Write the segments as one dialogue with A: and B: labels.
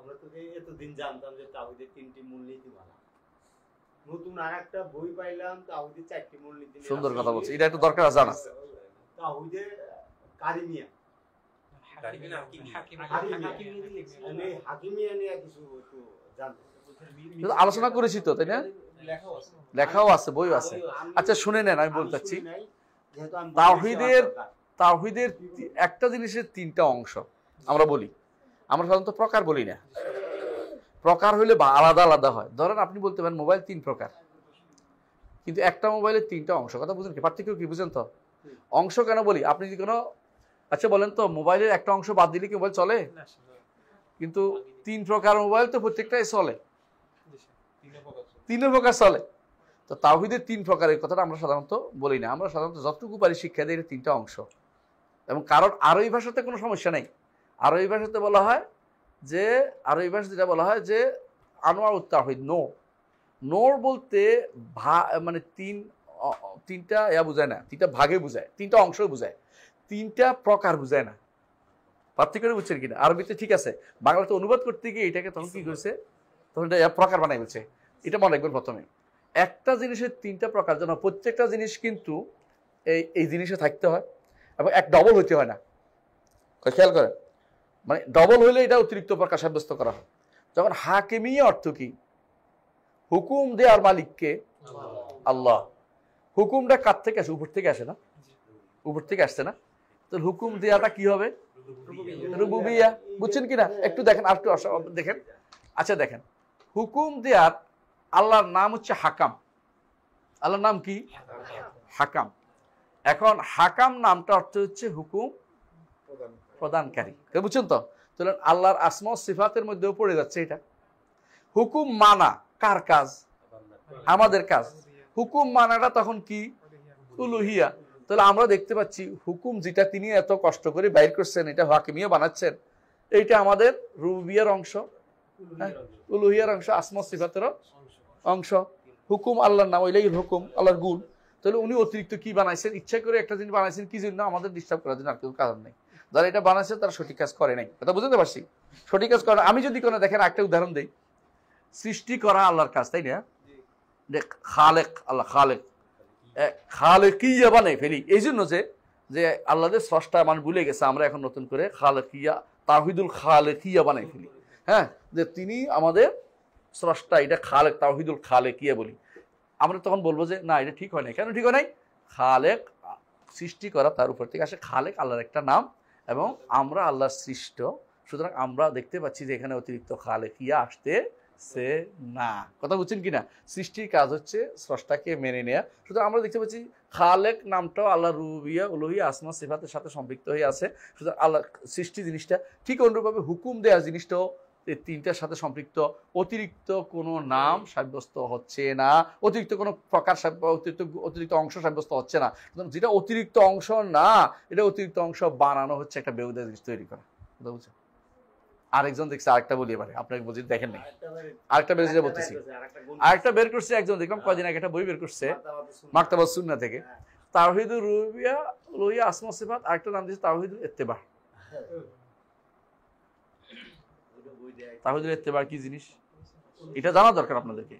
A: আমরা তো এতদিন জানতাম যে তাওহীদের 3টি মূলনীতি মানা, নতুন আরেকটা বই পাইলাম তাওহীদের 4টি মূলনীতি।
B: সুন্দর কথা বলছি, এটা একটু দরকার জানা।
A: তাওহীদের কারিমিয়া, হাকিমিয়া নিয়ে কিছু একটু জানতে
B: আলোচনা করেছি তো, তাই না? লেখাও আছে, বইও আছে। আচ্ছা শুনে নেন, আমি বলতে চাচ্ছি তাওহীদের একটা জিনিসের 3টা অংশ আমরা বলি। আমরা সাধারণত প্রকার বলি না, প্রকার হইলে আলাদা আলাদা হয়। ধরেন আপনি বলতে পারেন মোবাইল 3 প্রকার, কিন্তু একটা মোবাইলের 3টা অংশ। কথা বুঝেন কি? পার্থক্য কি বুঝেন তো? অংশ কেন বলি? আপনি যদি কোনো, আচ্ছা বলেন তো, মোবাইলের একটা অংশ বাদ দিলে কি মোবাইল চলে? কিন্তু 3 প্রকার মোবাইল তো প্রত্যেকটাই চলে, 3 প্রকার চলে। তো তাওহীদের 3 প্রকারের কথাটা আমরা সাধারণত বলি না। আমরা সাধারণত যতটুকু পারি শিক্ষা দিই 3টা অংশ। এবং কারণ আরবি ভাষাতে কোনো সমস্যা নেই। আরবি ভাষাতে বলা হয় যে, আরবি ভাষা যেটা বলা হয় যে আনোয়াউত তাওহীদ, নোর বলতে মানে 3টা বোঝায় না, 3টা ভাগে বোঝায়, 3টা অংশ বোঝায়, 3টা প্রকার বোঝায় না। পার্থক্য বুঝছেন কিনা? আরবিতে ঠিক আছে, বাংলাতে অনুবাদ করতে গিয়ে এটাকে তখন কি করেছে, তখন এটা প্রকার বানাই বলছে। এটা মনে রাখবেন, প্রথমে একটা জিনিসের 3টা প্রকার, যেন প্রত্যেকটা জিনিস কিন্তু এই জিনিসে থাকতে হয় এবং এক ডবল হইতে হয় না। খেয়াল করেন, মানে ডবল হইলে এটা অতিরিক্ত প্রকার সাব্যস্ত করা হয়। যখন হাকিমিয়া অর্থ কি? হুকুম দেওয়ার মালিককে আল্লাহ। হুকুমটা কার থেকে আসে? উপর থেকে আসে না? উপর থেকে আসছে না? তো হুকুম দেওয়াটা কি হবে? রুবুবিয়া। বুঝছেন কিনা? একটু দেখেন, আর একটু দেখেন। আচ্ছা দেখেন, হুকুম দেওয়ার আল্লাহর নাম হচ্ছে হাকাম। আল্লাহর নাম কি? হাকাম। এখন হাকাম নামটা অর্থ হচ্ছে হুকুম প্রদানকারী। বুঝছেন তো? তাহলে আল্লাহর আসমা ও সিফাতের মধ্যেও পড়ে যাচ্ছে এটা। হুকুম মানা কার কাজ? আমাদের কাজ। হুকুম মানাটা তখন কি? উলুহিয়া। তাহলে আমরা দেখতে পাচ্ছি হুকুম যেটা তিনি এত কষ্ট করে বাইর করছেন, এটা হাকিমিয়া বানাচ্ছেন, এইটা আমাদের রুবিয়ার অংশ, উলুহিয়ার অংশ, আসমা সিফাতেরও অংশ। হুকুম আল্লাহর নাম, ওইলাই হুকুম, আল্লাহর গুণ। তাহলে উনি অতিরিক্ত কি বানাইছেন? ইচ্ছা করে একটা জিনিস বানাইছেন, কি জন্য? আমাদের ডিস্টার্ব করার জন্য, আর কেউ কারণ নেই। যারা এটা বানাইছে তারা সঠিক কাজ করে নাই। কথা বুঝতে পারছি? সঠিক কাজ করে। আমি যদি কোনো, দেখেন একটা উদাহরণ দেই, সৃষ্টি করা আল্লাহর কাজ, তাই না? খালেক, আল্লাহ খালেক, খালেকিয়া বানাই ফেলি। এই জন্য যে আল্লাহদের স্রষ্টা মানে ভুলে গেছে, আমরা এখন নতুন করে খালেকিয়া, তাওহীদুল খালেকিয়া বানাই ফেলি। হ্যাঁ, যে তিনি আমাদের স্রষ্টা, এটা খালেক, তাওহীদুল খালেকিয়া বলি। আমরা তখন বলবো যে না, এটা ঠিক হয় না। কেন ঠিক হয় নাই? খালেক সৃষ্টি করা, তার উপর থেকে আসে। খালেক আল্লাহর একটা নাম এবং আমরা আল্লাহর সৃষ্ট। সুতরাং আমরা দেখতে পাচ্ছি যে এখানে অতিরিক্ত খালেকিয়া আসতেছে না। কথা বুঝছেন কিনা? সৃষ্টির কাজ হচ্ছে স্রষ্টাকে মেনে নেয়া। সুতরাং আমরা দেখতে পাচ্ছি খালেক নামটাও আল্লাহ রুবিয়া, উলুহিয়া, আসমা সিফাতের সাথে সম্পৃক্ত হয়ে আছে। সুতরাং আল্লাহ সৃষ্টি জিনিসটা ঠিক অনুরূপভাবে হুকুম দেওয়া জিনিসটাও এই 3টার সাথে সম্পৃক্ত। অতিরিক্ত কোনো নাম সাব্যস্ত হচ্ছে না, অতিরিক্ত কোনো প্রকার অতিরিক্ত অংশ সাব্যস্ত হচ্ছে না। যেটা অতিরিক্ত অংশ না, এটা অতিরিক্ত অংশ বানানো হচ্ছে একটা বেহুদা জিনিস তৈরি করা। কথা বুঝছেন? আরেকজন দেখছে, আরেকটা বলি এবারে, আপনাকে বুঝি দেখেন নাই, আরেকটা বের যেটা বলতেছি, আরেকটা বের করছে একজন, দেখলাম কয়দিন আগে একটা বই বের করছে মাকতাবাত সুন্নাহ থেকে, তাওহীদুর রুবিয়া, উলুহিয়া, আসমা সিফাত। আরেকটা নাম দিয়েছে তাওহীদুল ইত্তেবা। তাওহীদুল ইত্তেবা কি জিনিস এটা জানা দরকার আপনাদেরকে।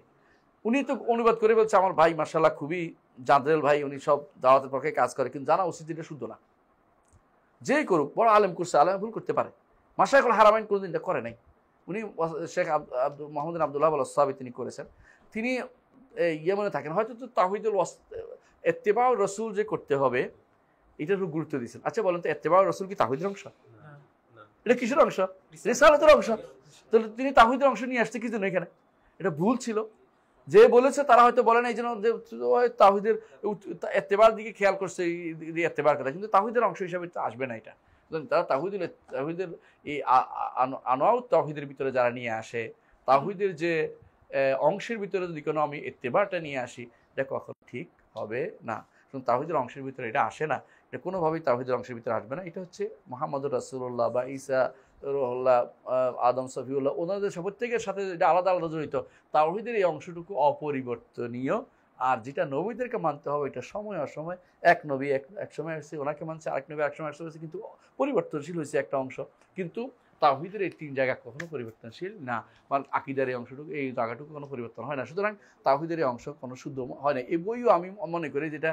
B: উনি তো অনুবাদ করে বলছে, আমার ভাই মাশাআল্লাহ খুবই জাদরেল ভাই, উনি সব দাওয়াতের পক্ষে কাজ করে, কিন্তু জানা উচিত এটা শুদ্ধ না। যেই করুক, বড় আলেম করছে, আলেম ভুল করতে পারে। মাশায়েখুল হারামাইন কোনোদিন এটা করে নাই। উনি শেখ মোহাম্মদ আব্দুল্লাহ আল সাহাবী তিনি করেছেন। তিনি ইয়েমেনে থাকেন, হয়তো তো তাওহীদুল ইত্তেবা রাসূল যে করতে হবে এটার উপর গুরুত্ব দিয়েছেন। আচ্ছা বলেন তো, ইত্তেবা রাসূল কি তাওহীদের অংশ? এটা কিসের অংশ? রিসালাতের অংশ। তাহলে তিনি তাওহীদের অংশ নিয়ে আসছে কি জন্য এখানে? এটা ভুল ছিল। যে বলেছে তারা হয়তো বলে না এই জন্য যে তাওহীদের ইত্তেবার দিকে খেয়াল করছে, ইত্তেবার কথা, কিন্তু তাওহীদের অংশ হিসাবে আসবে না এটা। তারা তাওহীদের এই আনোয়াউত তাওহীদের ভিতরে যারা নিয়ে আসে, তাওহীদের যে অংশের ভিতরে যদি কোনো আমি ইত্তেবাটা নিয়ে আসি, এটা কখন ঠিক হবে না। তাওহীদের অংশের ভিতরে এটা আসে না, এটা কোনোভাবেই তাওহীদের অংশের ভিতরে আসবে না। এটা হচ্ছে মুহাম্মদুর রাসূলুল্লাহ বা ঈসা রুহুল্লাহ, আদম সফিউল্লাহ, ওনাদের প্রত্যেকের সাথে এটা আলাদা আলাদা জড়িত। তাওহীদের এই অংশটুকু অপরিবর্তনীয়। আর যেটা নবীদেরকে মানতে হবে, এটা সময় অসময়, এক নবী এক সময় আসছে ওনাকে মানছে, আরেক নবী আরেক সময় আসছে, কিন্তু পরিবর্তনশীল হয়েছে একটা অংশ। কিন্তু তাওহীদের এই তিন জায়গা কখনো পরিবর্তনশীল না, মানে আকীদার এই অংশটুকু এই জায়গাটুকু কোনো পরিবর্তন হয় না। সুতরাং তাওহীদের এই অংশ কোনো শুদ্ধ হয় না। এই বইও আমি মনে করি যেটা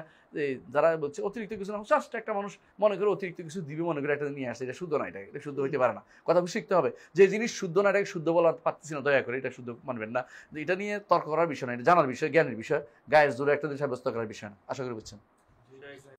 B: যারা বলছে অতিরিক্ত কিছু না, জাস্ট একটা মানুষ মনে করে অতিরিক্ত কিছু দিবে মনে করে একটা নিয়ে আসছে, এটা শুদ্ধ না, এটা শুদ্ধ হইতে পারে না। কথা শিখতে হবে যে জিনিস শুদ্ধ না এটাকে শুদ্ধ বলা পারতেছি না, দয়া করে এটা শুদ্ধ মানবেন না। এটা নিয়ে তর্ক করার বিষয় না, এটা জানার বিষয়, জ্ঞানের বিষয়, গায়ের জোরে একটা জিনিস সাব্যস্ত করার বিষয় না। আশা করি বুঝছেন।